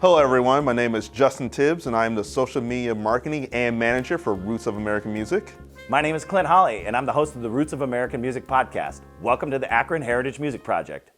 Hello everyone, my name is Justin Tibbs and I am the social media marketing and manager for Roots of American Music. My name is Clint Holley and I'm the host of the Roots of American Music podcast. Welcome to the Akron Heritage Music Project.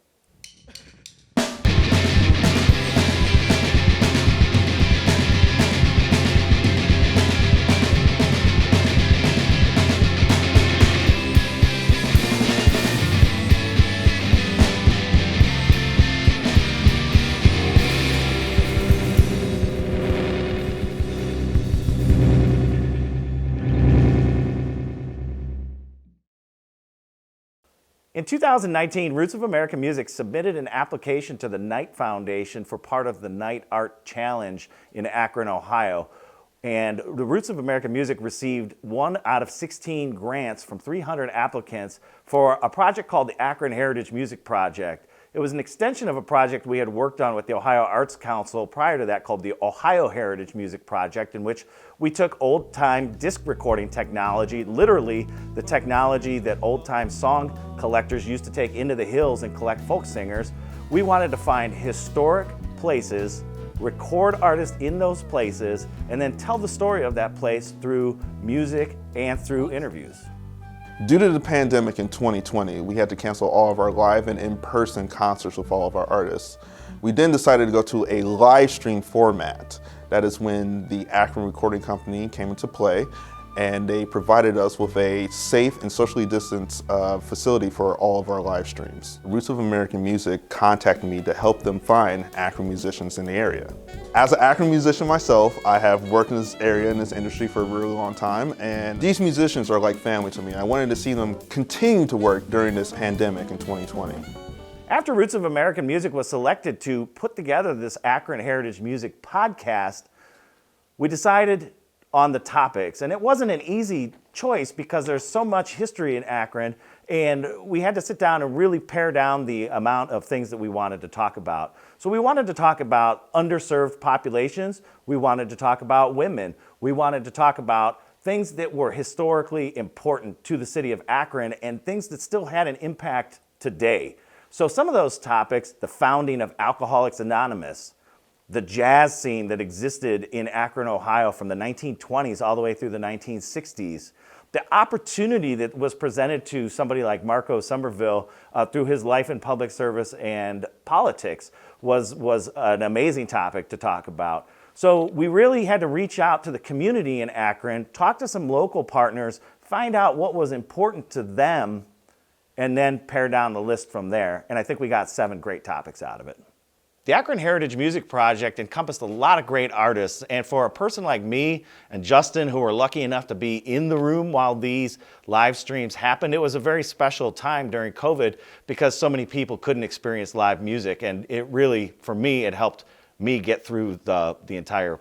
In 2019, Roots of American Music submitted an application to the Knight Foundation for part of the Knight Art Challenge in Akron, Ohio. And the Roots of American Music received 1 out of 16 grants from 300 applicants for a project called the Akron Heritage Music Project. It was an extension of a project we had worked on with the Ohio Arts Council prior to that called the Ohio Heritage Music Project, in which we took old-time disc recording technology, literally the technology that old-time song collectors used to take into the hills and collect folk singers. We wanted to find historic places, record artists in those places, and then tell the story of that place through music and through interviews. Due to the pandemic in 2020, we had to cancel all of our live and in-person concerts with all of our artists. We then decided to go to a live stream format. That is when the Akron Recording Company came into play, and they provided us with a safe and socially distanced facility for all of our live streams. Roots of American Music contacted me to help them find Akron musicians in the area. As an Akron musician myself, I have worked in this area, in this industry for a really long time, and these musicians are like family to me. I wanted to see them continue to work during this pandemic in 2020. After Roots of American Music was selected to put together this Akron Heritage Music podcast, we decided on the topics. And it wasn't an easy choice because there's so much history in Akron, and we had to sit down and really pare down the amount of things that we wanted to talk about. So we wanted to talk about underserved populations, we wanted to talk about women, we wanted to talk about things that were historically important to the city of Akron and things that still had an impact today. So some of those topics, the founding of Alcoholics Anonymous, the jazz scene that existed in Akron, Ohio from the 1920s all the way through the 1960s, the opportunity that was presented to somebody like Marco Somerville through his life in public service and politics was an amazing topic to talk about. So we really had to reach out to the community in Akron, talk to some local partners, find out what was important to them, and then pare down the list from there. And I think we got 7 great topics out of it. The Akron Heritage Music Project encompassed a lot of great artists, and for a person like me and Justin, who were lucky enough to be in the room while these live streams happened, it was a very special time during COVID because so many people couldn't experience live music, and it really, for me, it helped me get through the entire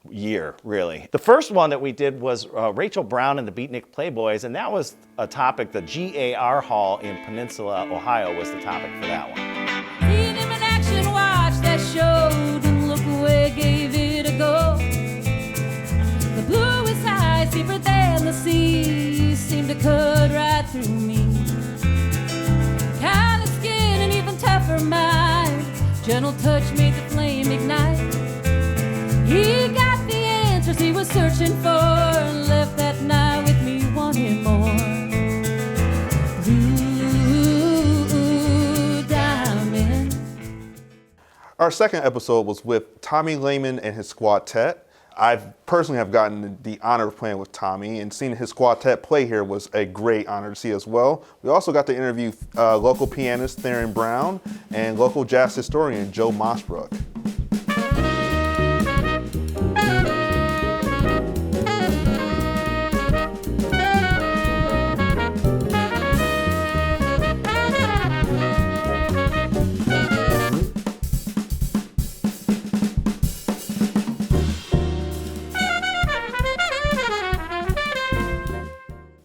year, really. The first one that we did was Rachel Brown and the Beatnik Playboys, and that was a topic. The GAR Hall in Peninsula, Ohio was the topic for that one. That showed and look away, gave it a go. The bluest eyes, deeper than the sea, seemed to cut right through me. Kind of skin and even tougher mind, gentle touch made the flame ignite. He got the answers he was searching for and left that night with me wanting more. Our second episode was with Tommy Layman and his Quintet. I personally have gotten the honor of playing with Tommy, and seeing his Quintet play here was a great honor to see as well. We also got to interview local pianist Theron Brown and local jazz historian Joe Mossbrook.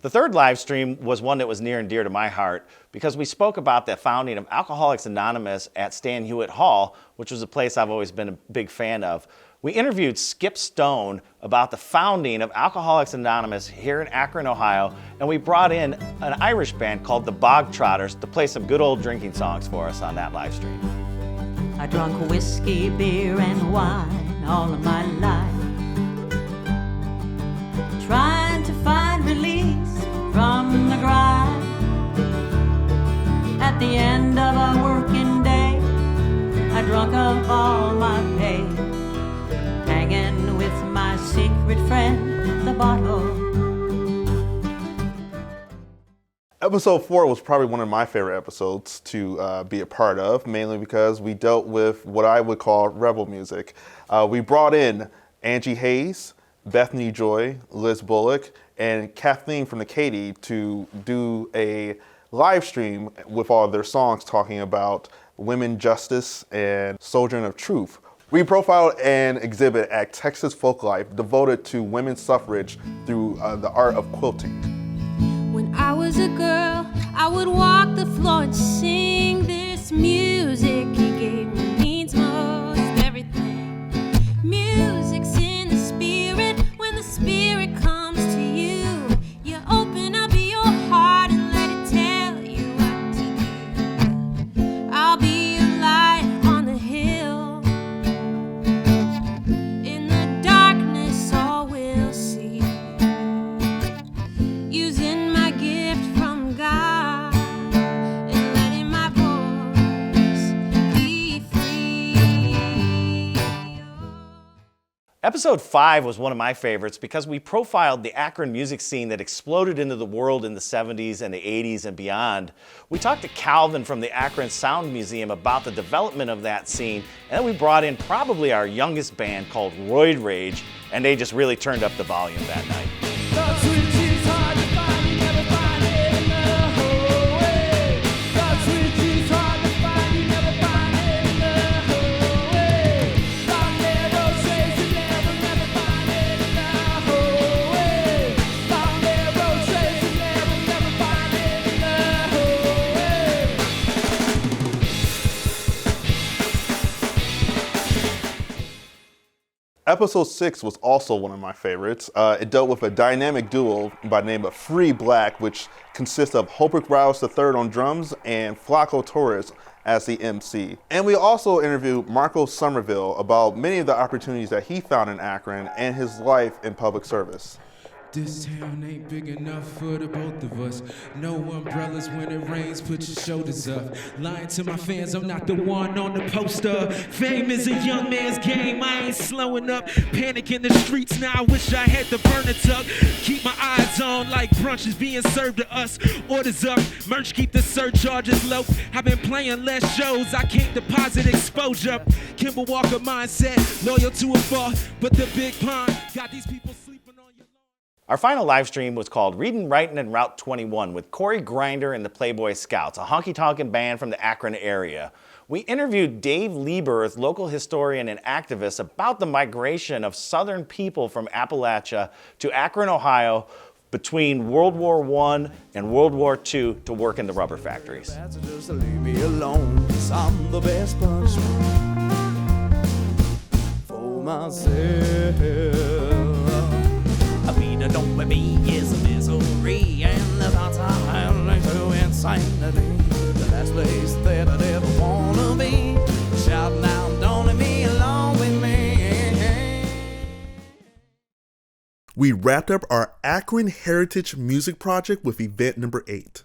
The third live stream was one that was near and dear to my heart because we spoke about the founding of Alcoholics Anonymous at Stan Hewitt Hall, which was a place I've always been a big fan of. We interviewed Skip Stone about the founding of Alcoholics Anonymous here in Akron, Ohio, and we brought in an Irish band called the Bog Trotters to play some good old drinking songs for us on that live stream. I drunk whiskey, beer, and wine all of my life, trying to find release from the grind. At the end of a working day, I drunk up all my pay, hanging with my secret friend, the bottle. Episode 4 was probably one of my favorite episodes to be a part of, mainly because we dealt with what I would call rebel music. We brought in Angie Hayes, Bethany Joy, Liz Bullock, and Kathleen from the Katy to do a live stream with all of their songs talking about women justice and Sojourn of Truth. We profiled an exhibit at Texas Folklife devoted to women's suffrage through the art of quilting. When I was a girl, I would walk the floor and sing this music. He gave me means most everything. Music's in the spirit. When the spirit comes to you, you open up your heart and let it tell you what to do. I'll be a light on the hill. In the darkness, all will see. Using my gift from God and letting my voice be free. Episode 5 was one of my favorites because we profiled the Akron music scene that exploded into the world in the 70s and the 80s and beyond. We talked to Calvin from the Akron Sound Museum about the development of that scene, and then we brought in probably our youngest band called Roid Rage, and they just really turned up the volume that night. Episode 6 was also one of my favorites. It dealt with a dynamic duo by the name of Free Black, which consists of Holbrook Rouse III on drums and Flaco Torres as the MC. And we also interviewed Marco Somerville about many of the opportunities that he found in Akron and his life in public service. This town ain't big enough for the both of us. No umbrellas when it rains, put your shoulders up. Lying to my fans, I'm not the one on the poster. Fame is a young man's game, I ain't slowing up. Panic in the streets, now I wish I had the burner tuck. Keep my eyes on like brunch is being served to us. Orders up, merch keep the surcharges low. I've been playing less shows, I can't deposit exposure. Kimball Walker mindset, loyal to a bar, but the big pond got these people sleeping on your. Our final live stream was called Readin', Writin', and Route 21 with Corey Grinder and the Playboy Scouts, a honky-tonkin' band from the Akron area. We interviewed Dave Lieberth, local historian and activist, about the migration of Southern people from Appalachia to Akron, Ohio between World War I and World War II to work in the rubber factories. Just leave me alone, 'cause I'm the best punishment for myself. Don't be is a misery, and the thoughts I have lead to insanity. The last place that I'd ever wanna be, shouting out, don't leave me alone with me. We wrapped up our Akron Heritage Music Project with event number 8.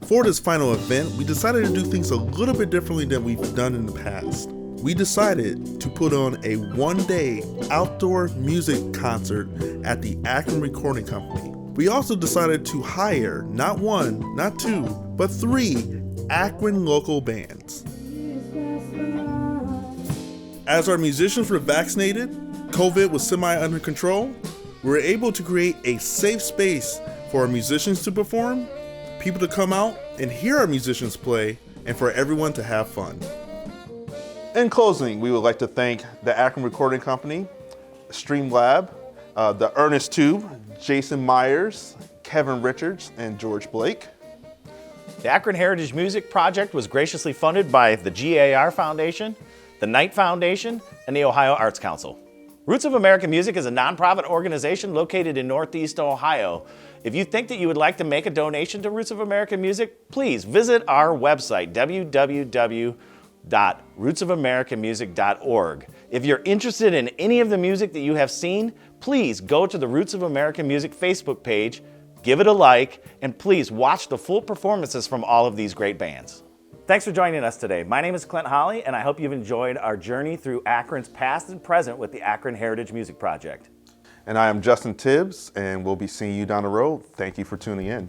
For this final event, we decided to do things a little bit differently than we've done in the past. We decided to put on a one-day outdoor music concert at the Akron Recording Company. We also decided to hire not 1, not 2, but 3 Akron local bands. As our musicians were vaccinated, COVID was semi under control, we were able to create a safe space for our musicians to perform, people to come out and hear our musicians play, and for everyone to have fun. In closing, we would like to thank the Akron Recording Company, Streamlab, the Earnest Tube, Jason Myers, Kevin Richards, and George Blake. The Akron Heritage Music Project was graciously funded by the GAR Foundation, the Knight Foundation, and the Ohio Arts Council. Roots of American Music is a nonprofit organization located in Northeast Ohio. If you think that you would like to make a donation to Roots of American Music, please visit our website, www.rootsof www.rootsofamericanmusic.org. If you're interested in any of the music that you have seen, please go to the Roots of American Music Facebook page, give it a like, and please watch the full performances from all of these great bands. Thanks for joining us today. My name is Clint Holley, and I hope you've enjoyed our journey through Akron's past and present with the Akron Heritage Music Project. And I am Justin Tibbs, and we'll be seeing you down the road. Thank you for tuning in.